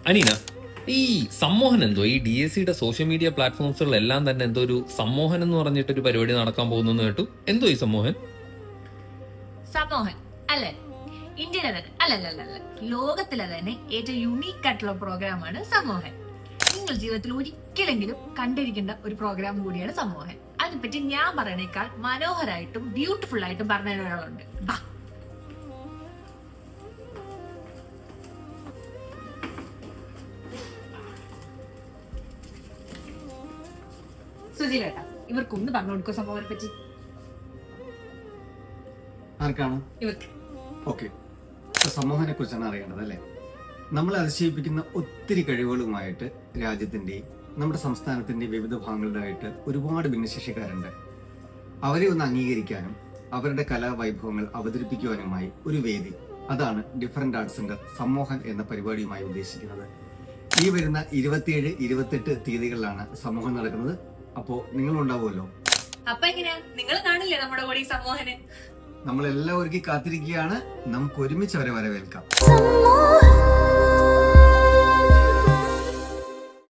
അനീന, ഈ സമ്മോഹൻ എന്തോ ഈ DSCയുടെ സോഷ്യൽ മീഡിയ പ്ലാറ്റ്ഫോംസുകളെല്ലാം തന്നെ എന്തോ ഒരു സമ്മോഹൻ എന്ന് പറഞ്ഞിട്ടൊരു പരിപാടി നടക്കാൻ പോകുന്നു കേട്ടു. എന്തോ ഈ സമ്മോഹൻ? സമൂഹൻ അല്ലെ, ഇന്ത്യയിലെ തന്നെ അല്ലല്ല ലോകത്തിലെ തന്നെ ഏറ്റവും യുണീക്ക് ആയിട്ടുള്ള പ്രോഗ്രാമാണ് സമൂഹൻ. നിങ്ങൾ ജീവിതത്തിൽ ഒരിക്കലെങ്കിലും കണ്ടിരിക്കേണ്ട ഒരു പ്രോഗ്രാം കൂടിയാണ് സമൂഹൻ. അതിനെപ്പറ്റി ഞാൻ പറയണേക്കാൾ മനോഹരായിട്ടും ബ്യൂട്ടിഫുൾ ആയിട്ടും പറഞ്ഞ ഒരാളുണ്ട്. സുജിലേട്ടാ, ഇവർക്കൊന്ന് പറഞ്ഞു കൊടുക്കോ സമൂഹനെ പറ്റി? ആർക്കാണ്? ഇവർക്ക്. ഓക്കെ, സമൂഹനെ കുറിച്ചാണ് അറിയേണ്ടത് അല്ലേ? നമ്മളെ അതിശയിപ്പിക്കുന്ന ഒത്തിരി കഴിവുകളുമായിട്ട് രാജ്യത്തിന്റെയും നമ്മുടെ സംസ്ഥാനത്തിന്റെ വിവിധ ഭാഗങ്ങളിലായിട്ട് ഒരുപാട് ഭിന്നശേഷിക്കാരുണ്ട്. അവരെ ഒന്ന് അംഗീകരിക്കാനും അവരുടെ കലാവൈഭവങ്ങൾ അവതരിപ്പിക്കുവാനുമായി ഒരു വേദി, അതാണ് ഡിഫറൻറ്റ് ആർട്സ് സെന്റർ സമൂഹൻ എന്ന പരിപാടിയുമായി ഉദ്ദേശിക്കുന്നത്. ഈ വരുന്ന 27, 28 തീയതികളിലാണ് സമൂഹം നടക്കുന്നത്. അപ്പോ നിങ്ങൾ ഉണ്ടാവുമല്ലോ. അപ്പൊ എങ്ങനെയാ, നിങ്ങൾ കാണില്ലേ നമ്മുടെ കൂടെ ഈ സമൂഹന്? നമ്മളെല്ലാവർക്കും കാത്തിരിക്കുകയാണ്. നമുക്ക് ഒരുമിച്ച് അവരെ വരവേൽക്കാം.